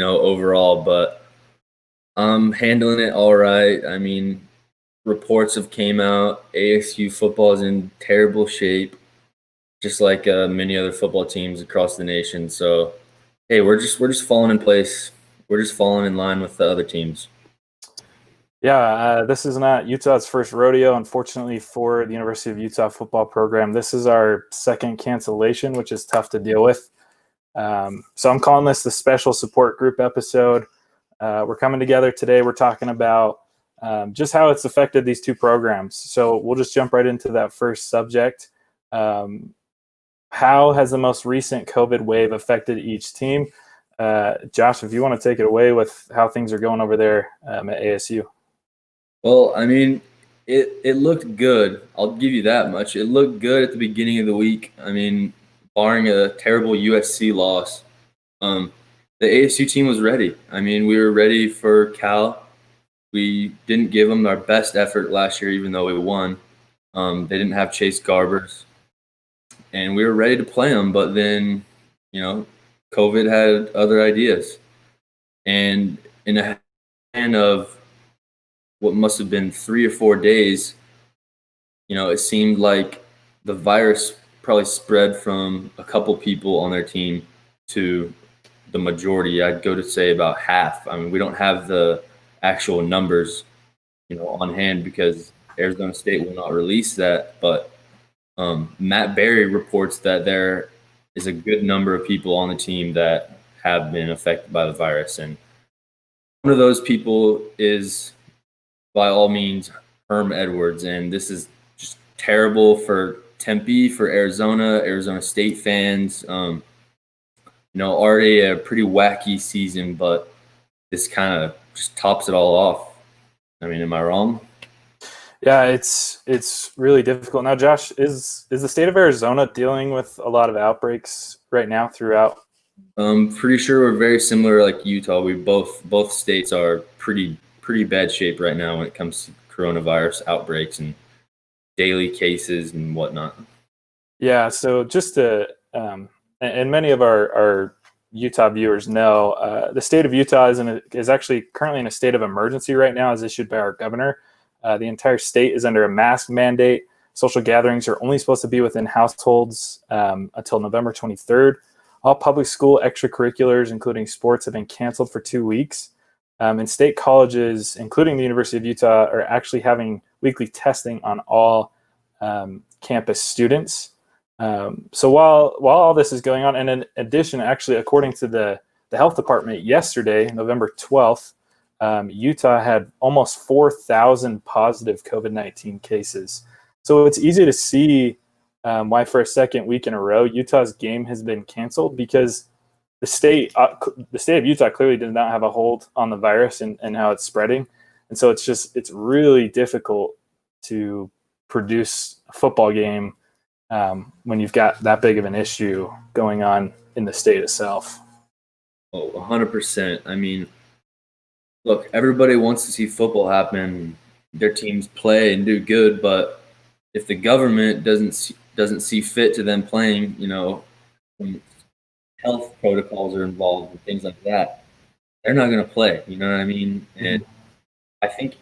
overall, but I'm handling it all right. I mean, reports have came out. ASU football is in terrible shape, just like many other football teams across the nation. So, hey, we're just falling in place. We're just falling in line with the other teams. Yeah, this is not Utah's first rodeo, unfortunately, for the University of Utah football program. This is our second cancellation, which is tough to deal with. So I'm calling this the special support group episode. We're coming together today. We're talking about just how it's affected these two programs. So we'll just jump right into that first subject. How has the most recent COVID wave affected each team? Josh, if you want to take it away with how things are going over there at ASU. Well, I mean, it looked good. I'll give you that much. It looked good at the beginning of the week. I mean, barring a terrible USC loss, the ASU team was ready. I mean, we were ready for Cal. We didn't give them our best effort last year, even though we won. They didn't have Chase Garbers, and we were ready to play them. But then, COVID had other ideas, and in a span of what must have been 3 or 4 days, it seemed like the virus probably spread from a couple people on their team to the majority. I'd go to say about half. I mean, we don't have the actual numbers, on hand because Arizona State will not release that. But Matt Berry reports that there is a good number of people on the team that have been affected by the virus. And one of those people is, by all means, Herm Edwards. And this is just terrible for Tempe, for Arizona State fans. Already a pretty wacky season, but this kind of just tops it all off. I mean, am I wrong? Yeah, it's really difficult. Now, Josh, is the state of Arizona dealing with a lot of outbreaks right now throughout? Pretty sure we're very similar like Utah. We both states are pretty bad shape right now when it comes to coronavirus outbreaks and daily cases and whatnot. Yeah, so just to and many of our Utah viewers know, the state of Utah is actually currently in a state of emergency right now, as issued by our governor. The entire state is under a mask mandate. Social gatherings are only supposed to be within households until November 23rd. All public school extracurriculars, including sports, have been canceled for 2 weeks. And state colleges, including the University of Utah, are actually having weekly testing on all campus students. So while all this is going on, and in addition, actually, according to the health department yesterday, November 12th, Utah had almost 4,000 positive COVID-19 cases. So it's easy to see why for a second week in a row, Utah's game has been canceled, because the state of Utah clearly did not have a hold on the virus and how it's spreading. And so it's really difficult to produce a football game when you've got that big of an issue going on in the state itself. Oh, 100%. I mean, look, everybody wants to see football happen, their teams play and do good, but if the government doesn't see fit to them playing, when health protocols are involved and things like that, they're not going to play. You know what I mean? And I think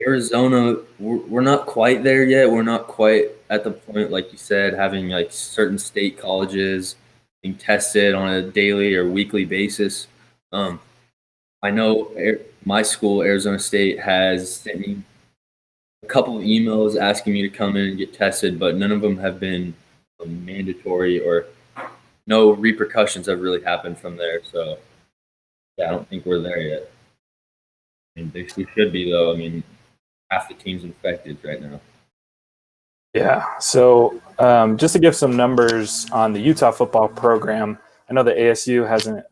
Arizona, we're not quite there yet. We're not quite at the point, like you said, having like certain state colleges being tested on a daily or weekly basis. I know my school, Arizona State, has sent me a couple of emails asking me to come in and get tested, but none of them have been mandatory, or no repercussions have really happened from there. So, yeah, I don't think we're there yet. I mean, we should be, though. I mean, half the team's infected right now. Yeah. So just to give some numbers on the Utah football program, I know the ASU hasn't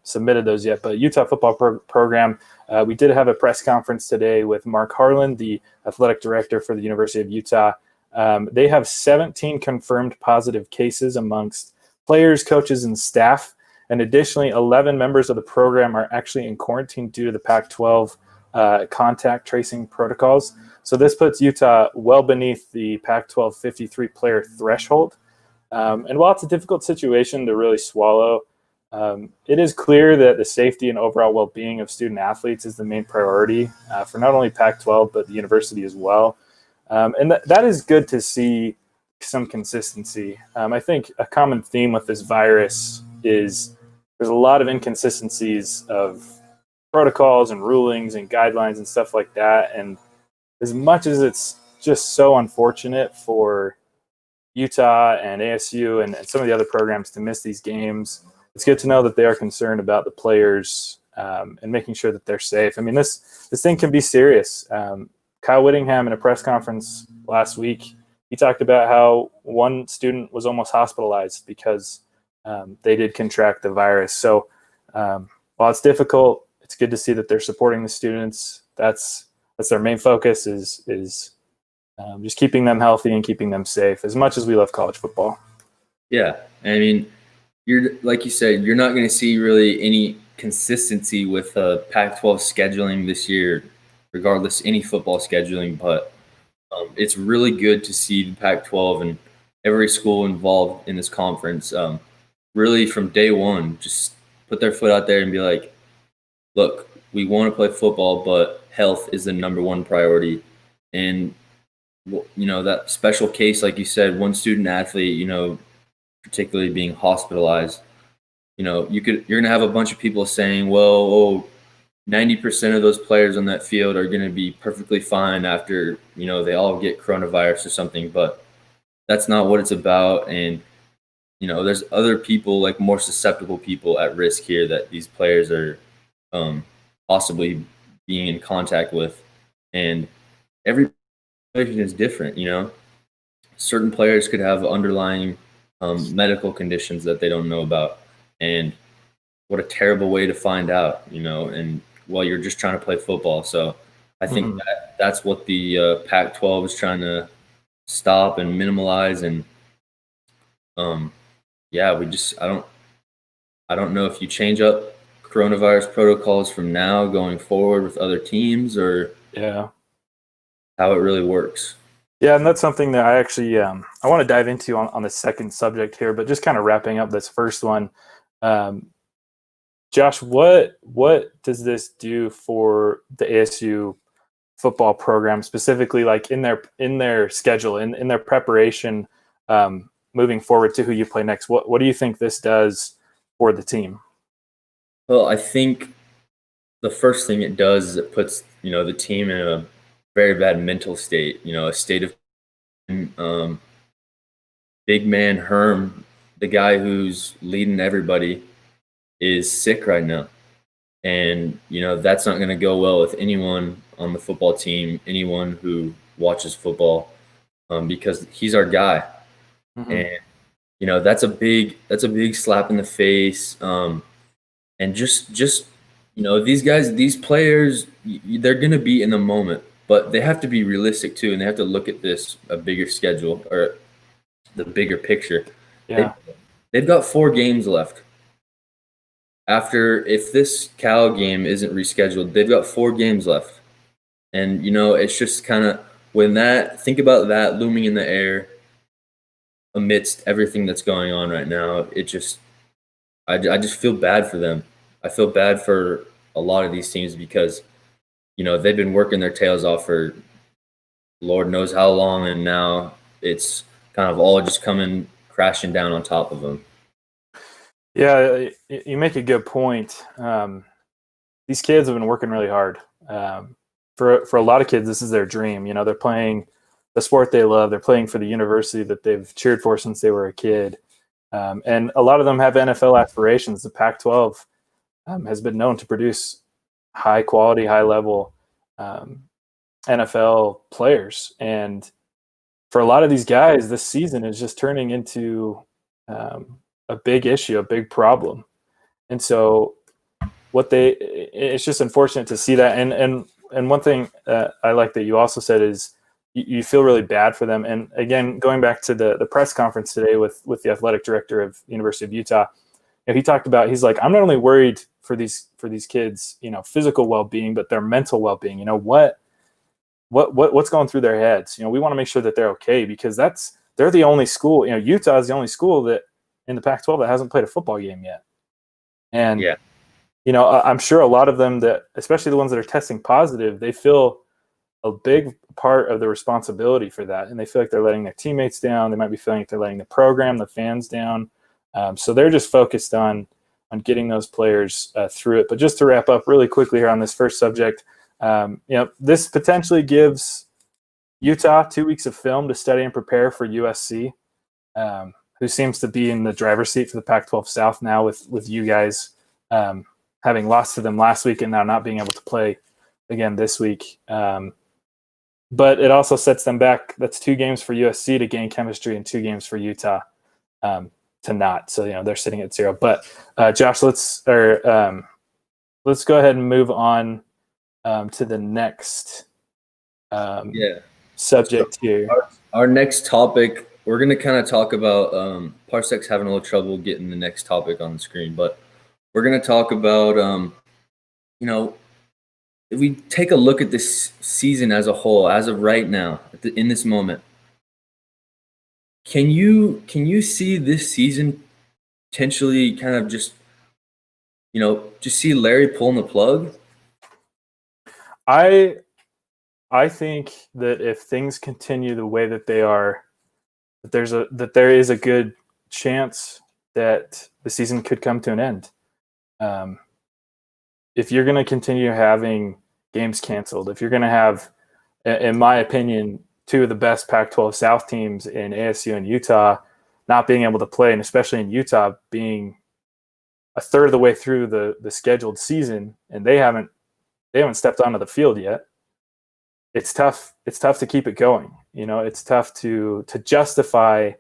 submitted those yet, but Utah football program, we did have a press conference today with Mark Harlan, the athletic director for the University of Utah. They have 17 confirmed positive cases amongst players, coaches, and staff. And additionally, 11 members of the program are actually in quarantine due to the Pac-12 contact tracing protocols. So this puts Utah well beneath the Pac-12 53-player threshold. And while it's a difficult situation to really swallow, It is clear that the safety and overall well-being of student athletes is the main priority for not only Pac-12 but the university as well, and that is good to see some consistency. I think a common theme with this virus is there's a lot of inconsistencies of protocols and rulings and guidelines and stuff like that. And as much as it's just so unfortunate for Utah and ASU and some of the other programs to miss these games, it's good to know that they are concerned about the players and making sure that they're safe. I mean, this thing can be serious. Kyle Whittingham in a press conference last week, he talked about how one student was almost hospitalized because they did contract the virus. So while it's difficult, it's good to see that they're supporting the students. That's their main focus is just keeping them healthy and keeping them safe as much as we love college football. Yeah. I mean, you're like you said, you're not going to see really any consistency with Pac-12 scheduling this year, regardless any football scheduling. But it's really good to see the Pac-12 and every school involved in this conference really from day one just put their foot out there and be like, look, we want to play football, but health is the number one priority. And, that special case, like you said, one student athlete, particularly being hospitalized, you're going to have a bunch of people saying, well, 90% of those players on that field are going to be perfectly fine after, they all get coronavirus or something. But that's not what it's about. And, there's other people, like more susceptible people at risk here that these players are possibly being in contact with. And every situation is different, Certain players could have underlying medical conditions that they don't know about. And what a terrible way to find out, and while you're just trying to play football. So I think that's what the Pac-12 is trying to stop and minimize. And I don't know if you change up coronavirus protocols from now going forward with other teams or how it really works. Yeah, and that's something that I actually I want to dive into on the second subject here, but just kind of wrapping up this first one. Josh, what does this do for the ASU football program specifically, like in their schedule, in their preparation moving forward to who you play next? What do you think this does for the team? Well, I think the first thing it does is it puts, the team in a very bad mental state, a state of big man Herm, the guy who's leading everybody, is sick right now. And, that's not going to go well with anyone on the football team, anyone who watches football, because he's our guy. And, that's a big slap in the face. And just these guys, these players, they're going to be in the moment, but they have to be realistic too. And they have to look at a bigger schedule or the bigger picture. Yeah. They've got 4 games left. If this Cal game isn't rescheduled, they've got 4 games left. And, it's just kind of think about that looming in the air amidst everything that's going on right now. I just feel bad for them. I feel bad for a lot of these teams because, they've been working their tails off for Lord knows how long, and now it's kind of all just coming crashing down on top of them. Yeah, you make a good point. These kids have been working really hard. For a lot of kids, this is their dream. They're playing the sport they love. They're playing for the university that they've cheered for since they were a kid. And a lot of them have NFL aspirations. The Pac-12 has been known to produce high quality, high level NFL players. And for a lot of these guys, this season is just turning into a big issue, a big problem. And so it's just unfortunate to see that. And one thing I like that you also said is you feel really bad for them. And again, going back to the press conference today with the athletic director of the University of Utah, he talked about, he's like, I'm not only worried for these kids, physical well-being, but their mental well-being. What's going through their heads? We want to make sure that they're okay, because they're the only school, Utah is the only school that in the Pac-12 that hasn't played a football game yet. And Yeah. I'm sure a lot of them, that especially the ones that are testing positive, they feel a big part of the responsibility for that, and they feel like they're letting their teammates down. They might be feeling like they're letting the program, the fans down. So they're just focused on getting those players through it. But just to wrap up really quickly here on this first subject, this potentially gives Utah 2 weeks of film to study and prepare for USC, who seems to be in the driver's seat for the Pac-12 South now, with you guys having lost to them last week and now not being able to play again this week. But it also sets them back. That's 2 games for USC to gain chemistry and 2 games for Utah to not. So they're sitting at 0. But Josh, let's go ahead and move on to the next subject here. Our next topic, we're going to kind of talk about Parsec's having a little trouble getting the next topic on the screen, but we're going to talk about if we take a look at this season as a whole, as of right now, in this moment, can you see this season potentially kind of just see Larry pulling the plug? I think that if things continue the way that they are, that there is a good chance that the season could come to an end. If you're going to continue having games canceled, if you're going to have, in my opinion, 2 of the best Pac-12 South teams in ASU and Utah not being able to play, and especially in Utah being a third of the way through the scheduled season, and they haven't stepped onto the field yet, it's tough. It's tough to keep it going. It's tough to justify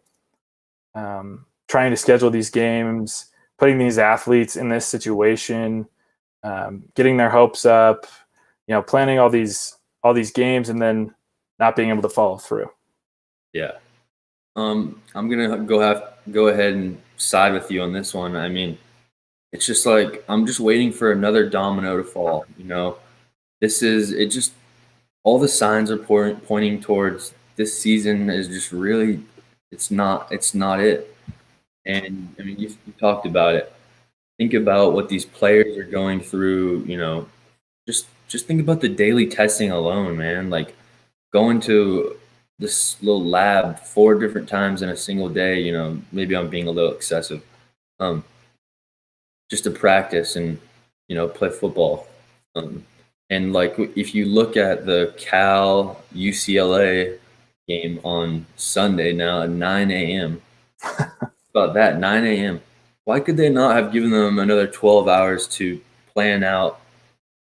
trying to schedule these games, putting these athletes in this situation, getting their hopes up, planning all these games and then not being able to follow through. Yeah. I'm gonna go ahead and side with you on this one. I mean, it's just like I'm just waiting for another domino to fall. All the signs are pointing towards this season is just really it's not it. And I mean, you talked about it. Think about what these players are going through. Just think about the daily testing alone, man. Like going to this little lab 4 different times in a single day. Maybe I'm being a little excessive. Just to practice and play football. And like if you look at the Cal UCLA game on Sunday now at 9 a.m. about that 9 a.m. Why could they not have given them another 12 hours to plan out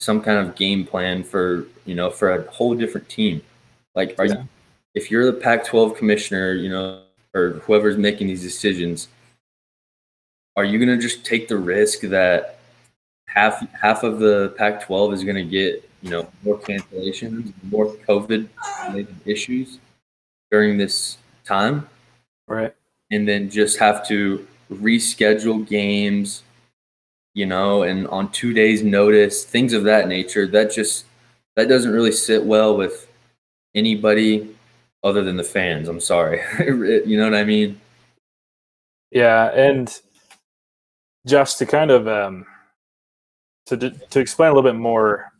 some kind of game plan for a whole different team? Like, if you're the Pac-12 commissioner, or whoever's making these decisions, are you going to just take the risk that half of the Pac-12 is going to get more cancellations, more COVID-related issues during this time, right? And then just have to reschedule games, and on 2 days' notice, things of that nature? That doesn't really sit well with anybody other than the fans. I'm sorry. You know what I mean? Yeah, and just to kind of to explain a little bit more,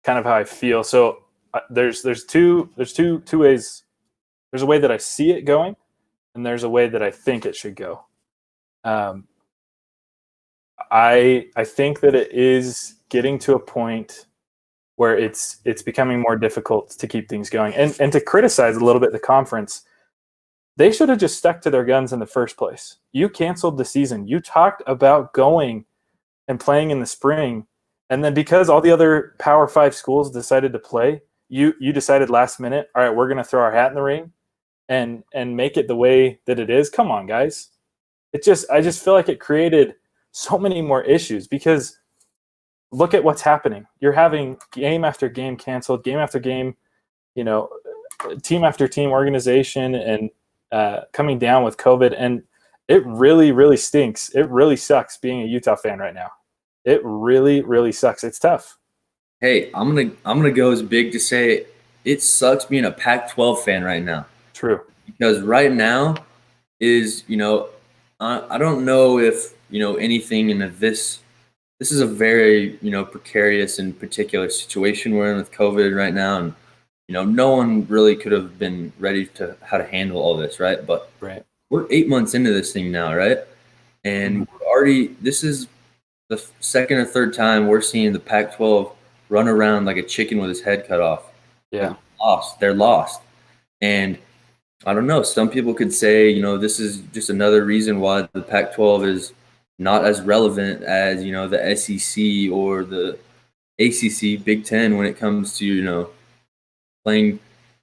kind of how I feel. So there's two ways. There's a way that I see it going, and there's a way that I think it should go. I think that it is getting to a point where it's becoming more difficult to keep things going. And to criticize a little bit the conference, they should have just stuck to their guns in the first place. You canceled the season. You talked about going and playing in the spring, and then because all the other Power 5 schools decided to play, you decided last minute, all right, we're going to throw our hat in the ring and make it the way that it is. Come on, guys. I just feel like it created so many more issues, because look at what's happening. You're having game after game canceled, game after game, team after team, organization, and coming down with COVID. And it really, really stinks. It really sucks being a Utah fan right now. It really, really sucks. It's tough. Hey, I'm gonna go as big to say it sucks being a Pac-12 fan right now. True. Because right now is I don't know if anything in this this is a very, precarious and particular situation we're in with COVID right now. And, no one really could have been ready to how to handle all this, right? But Right. we're 8 months into this thing now, right? And this is the second or third time we're seeing the Pac-12 run around like a chicken with his head cut off. Yeah. They're lost. And I don't know. Some people could say, this is just another reason why the Pac-12 is not as relevant as, the SEC or the ACC, Big Ten, when it comes to, playing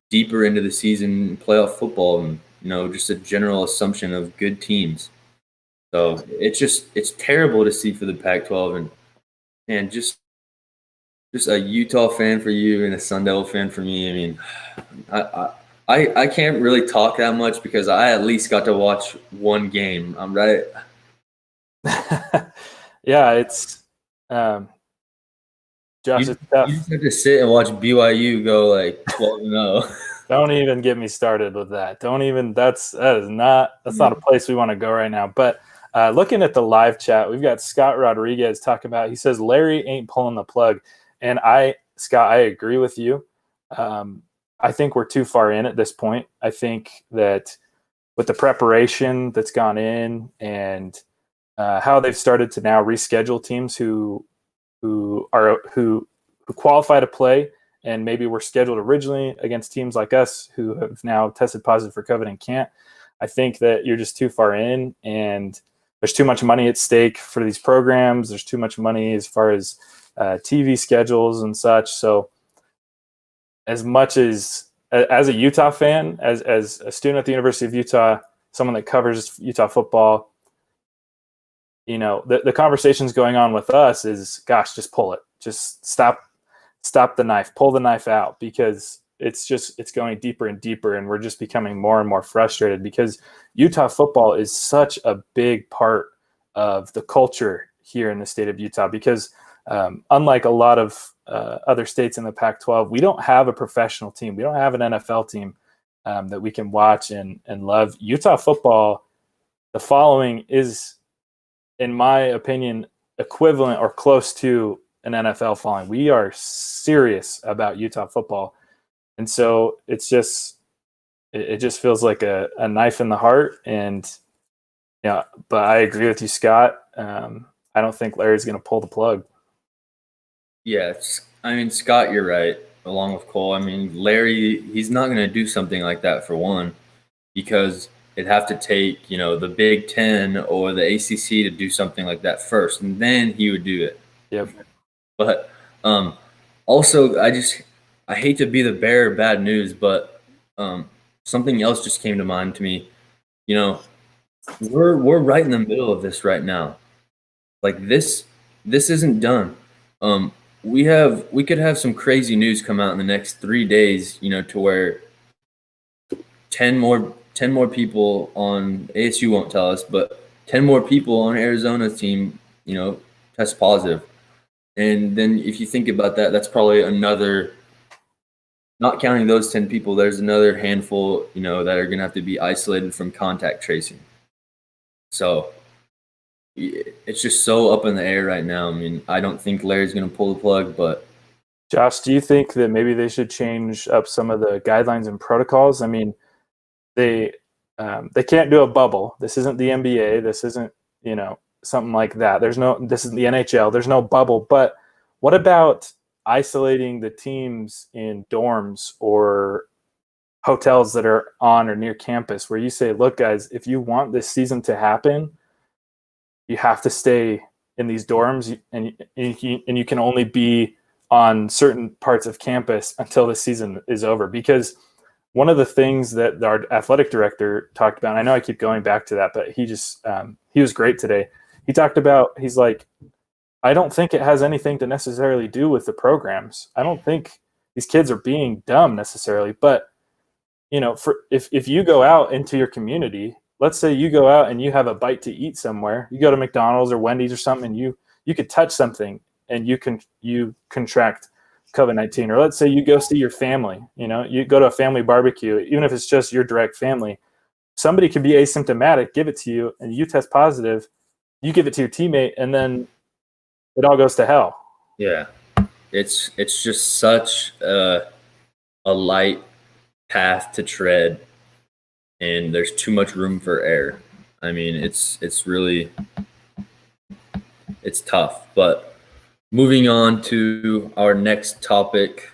deeper into the season, playoff football, and, just a general assumption of good teams. So it's terrible to see for the Pac-12, and just a Utah fan for you and a Sun Devil fan for me. I mean, I can't really talk that much because I at least got to watch one game. I'm right. Yeah, it's Josh, You it's tough. just have to sit and watch BYU go like 12-0. Don't even get me started with that. That is not a place we want to go right now. But looking at the live chat, we've got Scott Rodriguez talking about. He says Larry ain't pulling the plug, and Scott, I agree with you. I think we're too far in at this point. I think that with the preparation that's gone in and how they've started to now reschedule teams who qualify to play and maybe were scheduled originally against teams like us who have now tested positive for COVID and can't. I think that you're just too far in, and there's too much money at stake for these programs. There's too much money as far as TV schedules and such. So as much as a Utah fan, as a student at the University of Utah, someone that covers Utah football, the conversations going on with us is, gosh, just pull it. Just stop the knife, pull the knife out, because it's going deeper and deeper, and we're just becoming more and more frustrated because Utah football is such a big part of the culture here in the state of Utah, because unlike a lot of other states in the Pac-12, we don't have a professional team. We don't have an NFL team that we can watch and love. Utah football, the following is, in my opinion, equivalent or close to an NFL following. We are serious about Utah football. And so it just feels like a knife in the heart. And yeah, but I agree with you, Scott. I don't think Larry's going to pull the plug. Yeah, I mean, Scott, you're right, along with Cole. I mean, Larry, he's not going to do something like that, for one, because it'd have to take, the Big Ten or the ACC to do something like that first, and then he would do it. Yep. But also, I hate to be the bearer of bad news, but something else just came to mind to me. We're right in the middle of this right now. Like this isn't done. We could have some crazy news come out in the next 3 days, to where 10 more people on ASU won't tell us, but 10 more people on Arizona's team, test positive. And then if you think about that, that's probably another, not counting those 10 people, there's another handful, that are going to have to be isolated from contact tracing. So it's just so up in the air right now. I mean, I don't think Larry's going to pull the plug, but. Josh, do you think that maybe they should change up some of the guidelines and protocols? I mean, they can't do a bubble. This isn't the NBA. This isn't, something like that. This is the NHL. There's no bubble. But what about isolating the teams in dorms or hotels that are on or near campus, where you say, look, guys, if you want this season to happen, you have to stay in these dorms, and you can only be on certain parts of campus until the season is over. Because one of the things that our athletic director talked about, and I know I keep going back to that, but he was great today. He talked about, he's like, I don't think it has anything to necessarily do with the programs. I don't think these kids are being dumb necessarily, but if you go out into your community, let's say you go out and you have a bite to eat somewhere, you go to McDonald's or Wendy's or something, and you could touch something and you contract COVID-19. Or let's say you go see your family, you go to a family barbecue, even if it's just your direct family, somebody could be asymptomatic, give it to you, and you test positive, you give it to your teammate, and then it all goes to hell. Yeah, it's just such a light path to tread, and there's too much room for error. I mean, it's really it's tough. But moving on to our next topic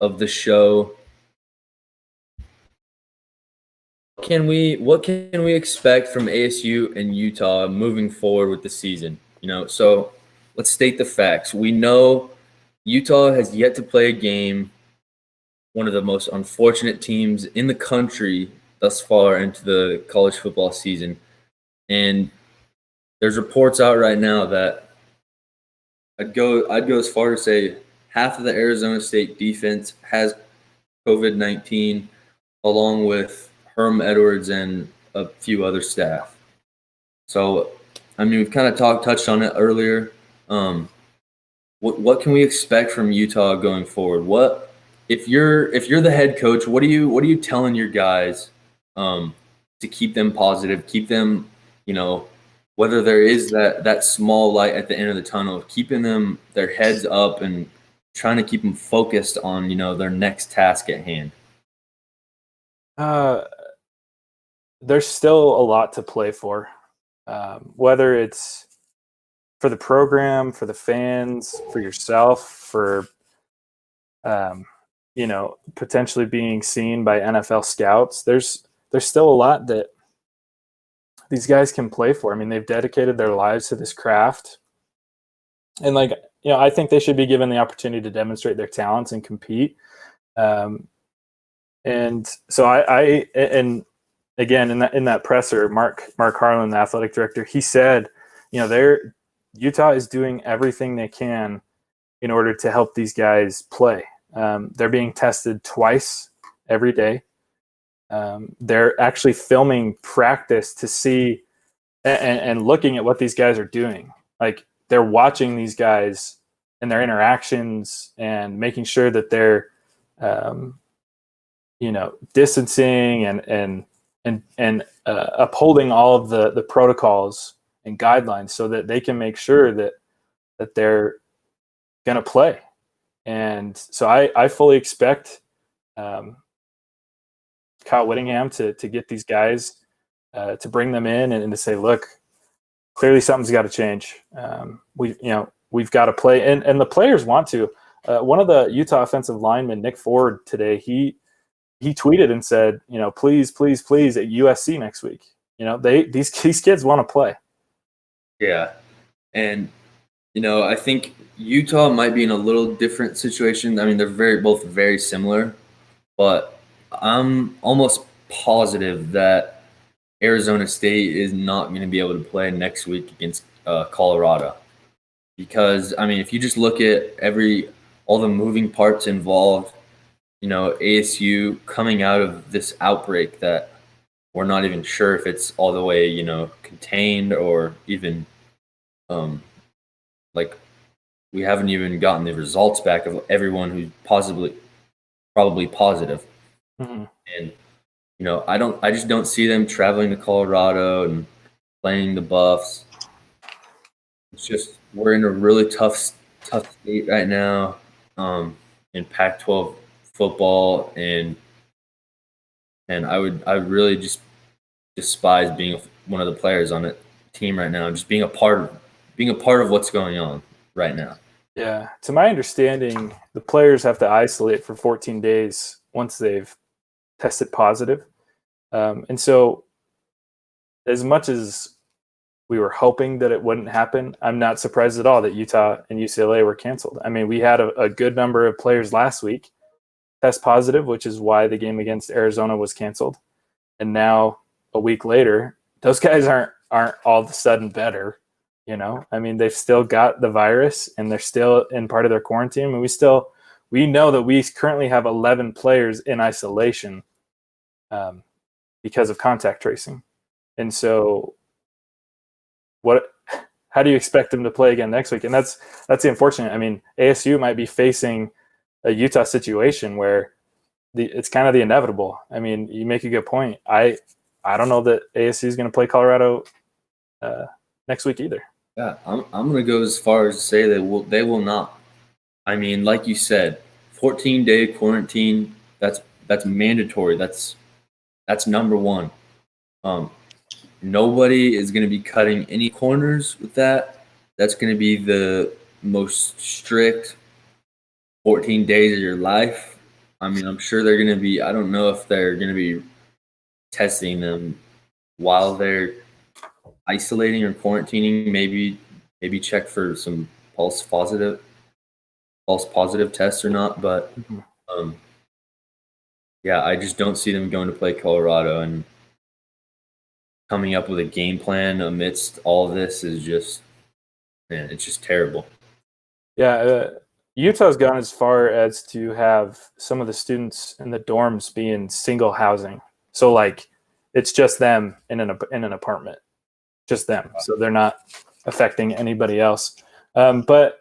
of the show, what can we expect from ASU and Utah moving forward with the season? So let's state the facts. We know Utah has yet to play a game, one of the most unfortunate teams in the country thus far into the college football season. And there's reports out right now that I'd go as far as say half of the Arizona State defense has COVID-19, along with Herm Edwards and a few other staff. So, I mean, we've kind of touched on it earlier. What can we expect from Utah going forward? What if you're the head coach? What are you telling your guys to keep them positive, keep them, whether there is that small light at the end of the tunnel, keeping them their heads up and trying to keep them focused on their next task at hand? There's still a lot to play for, whether it's for the program, for the fans, for yourself, for potentially being seen by NFL scouts. There's still a lot that these guys can play for. I mean, they've dedicated their lives to this craft, and I think they should be given the opportunity to demonstrate their talents and compete. And so and again, in that presser, Mark Harlan, the athletic director, he said, Utah is doing everything they can in order to help these guys play. They're being tested twice every day. They're actually filming practice to see and looking at what these guys are doing. Like, they're watching these guys and their interactions and making sure that they're, distancing and upholding all of the protocols and guidelines so that they can make sure that they're going to play. And so I fully expect Kyle Whittingham to get these guys, to bring them in and to say, look, clearly something's got to change. We've got to play, and the players want to. One of the Utah offensive linemen, Nick Ford, today, he tweeted and said, please, please, please, at USC next week. These kids want to play. Yeah, and I think Utah might be in a little different situation. I mean, they're both very similar, but I'm almost positive that Arizona State is not going to be able to play next week against Colorado, because I mean, if you just look at all the moving parts involved, ASU coming out of this outbreak that we're not even sure if it's all the way contained or even we haven't even gotten the results back of everyone who's probably positive. Mm-hmm. And I just don't see them traveling to Colorado and playing the Buffs. It's just we're in a really tough state right now in Pac-12 football, and I would really just despise being one of the players on a team right now, just being a part of what's going on right now. Yeah, to my understanding, the players have to isolate for 14 days once they've tested positive. And so, as much as we were hoping that it wouldn't happen, I'm not surprised at all that Utah and UCLA were canceled. I mean, we had a good number of players last week test positive, which is why the game against Arizona was canceled. And now, a week later, those guys aren't all of a sudden better. I mean, they've still got the virus and they're still in part of their quarantine. And we know that we currently have 11 players in isolation because of contact tracing. And so how do you expect them to play again next week? And that's the unfortunate. I mean, ASU might be facing a Utah situation where it's kind of the inevitable. I mean, you make a good point. I don't know that ASU is going to play Colorado next week either. Yeah, I'm gonna go as far as to say they will not. I mean, like you said, 14-day quarantine. That's mandatory. That's number one. Um, Nobody is going to be cutting any corners with that. That's going to be the most strict 14 days of your life. I mean, I'm sure they're going to be, I don't know if they're going to be testing them while they're isolating or quarantining. Maybe check for some false positive tests or not. But um, yeah, I just don't see them going to play Colorado, and coming up with a game plan amidst all of this is just, man, it's just terrible. Yeah, Utah's gone as far as to have some of the students in the dorms be in single housing. So like, it's just them in an apartment, just them. So they're not affecting anybody else. But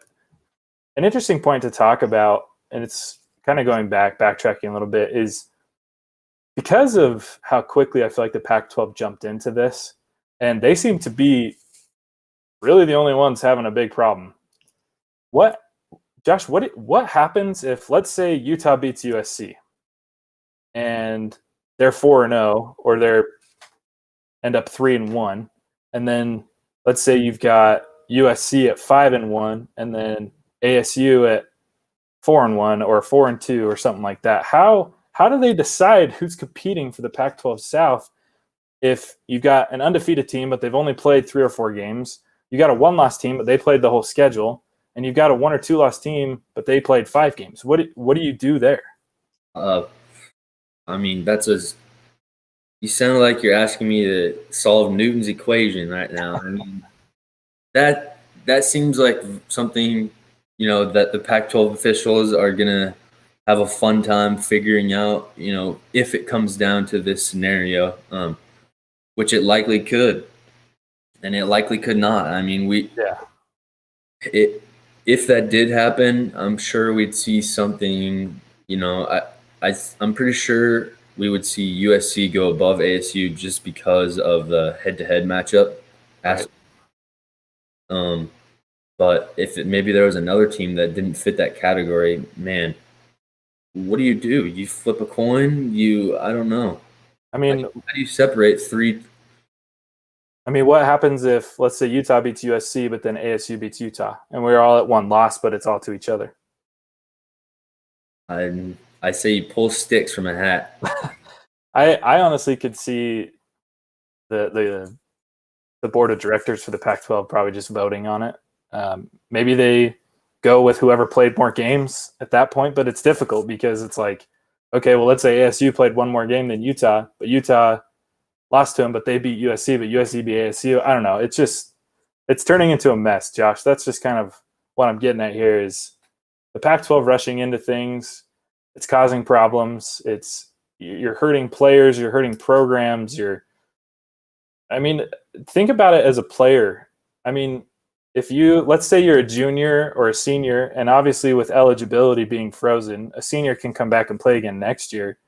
an interesting point to talk about, and it's kind of backtracking a little bit, is because of how quickly I feel like the Pac-12 jumped into this, and they seem to be really the only ones having a big problem. Josh, what happens if, let's say, Utah beats USC and they're 4-0, or they're end up 3-1, and then let's say you've got USC at 5-1, and then ASU at 4-1 or 4-2 or something like that. How do they decide who's competing for the Pac-12 South if you've got an undefeated team but they've only played 3 or 4 games? You got a 1-loss team but they played the whole schedule, and you've got a 1 or 2-loss team but they played 5 games. What do you do there? I mean, you sound like you're asking me to solve Newton's equation right now. I mean, that seems like something, that the Pac-12 officials are gonna have a fun time figuring out, if it comes down to this scenario, which it likely could, and it likely could not. I mean, if that did happen, I'm sure we'd see something. I'm pretty sure we would see USC go above ASU just because of the head-to-head matchup. Right. But if maybe there was another team that didn't fit that category, man, what do? You flip a coin? I don't know. I mean, how do you separate three? I mean, what happens if, let's say, Utah beats USC, but then ASU beats Utah, and we're all at 1 loss, but it's all to each other? I say you pull sticks from a hat. I honestly could see the board of directors for the Pac-12 probably just voting on it. Maybe they go with whoever played more games at that point, but it's difficult because it's like, okay, well, let's say ASU played 1 more game than Utah, but Utah lost to them, but they beat USC, but USC beat ASU. I don't know. It's turning into a mess, Josh. That's just kind of what I'm getting at here is the Pac-12 rushing into things. It's causing problems. You're hurting players. You're hurting programs. Think about it as a player. I mean, let's say you're a junior or a senior, and obviously with eligibility being frozen, a senior can come back and play again next year.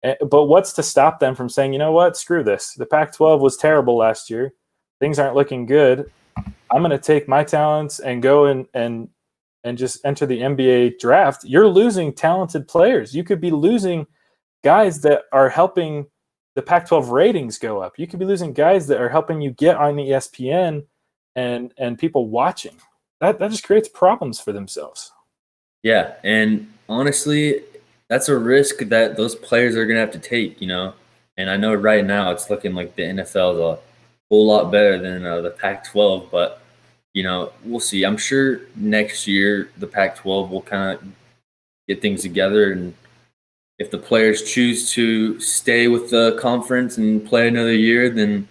But what's to stop them from saying, you know what, screw this. The Pac-12 was terrible last year. Things aren't looking good. I'm going to take my talents and go and just enter the NBA draft. You're losing talented players. You could be losing guys that are helping the Pac-12 ratings go up. You could be losing guys that are helping you get on the ESPN and people watching. That just creates problems for themselves. Yeah, and honestly, that's a risk that those players are going to have to take, And I know right now it's looking like the NFL is a whole lot better than the Pac-12, but, we'll see. I'm sure next year the Pac-12 will kind of get things together, and if the players choose to stay with the conference and play another year, then,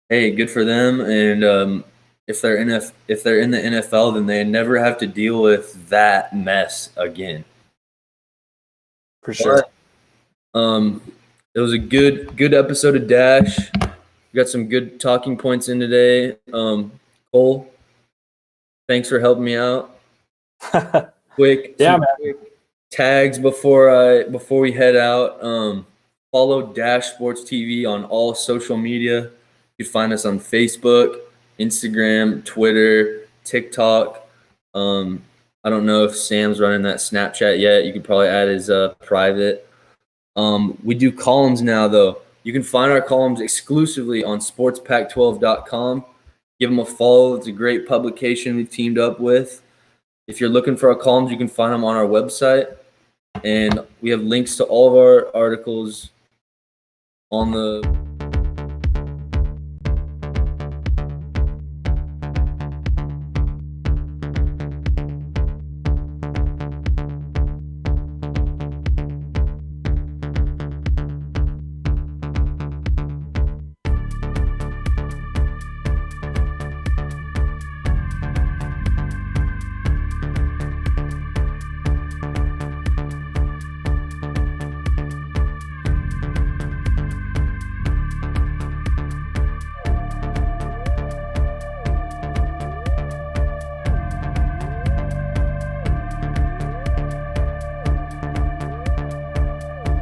hey, good for them. And if they're in the NFL, then they never have to deal with that mess again. For sure. But, it was a good episode of Dash. We got some good talking points in today. Cole, thanks for helping me out. Quick tags before we head out. Follow Dash Sports TV on all social media. You can find us on Facebook, Instagram, Twitter, TikTok. I don't know if Sam's running that Snapchat yet. You could probably add his private. We do columns now, though. You can find our columns exclusively on sportspac12.com. Give them a follow. It's a great publication we've teamed up with. If you're looking for our columns, you can find them on our website. And we have links to all of our articles on the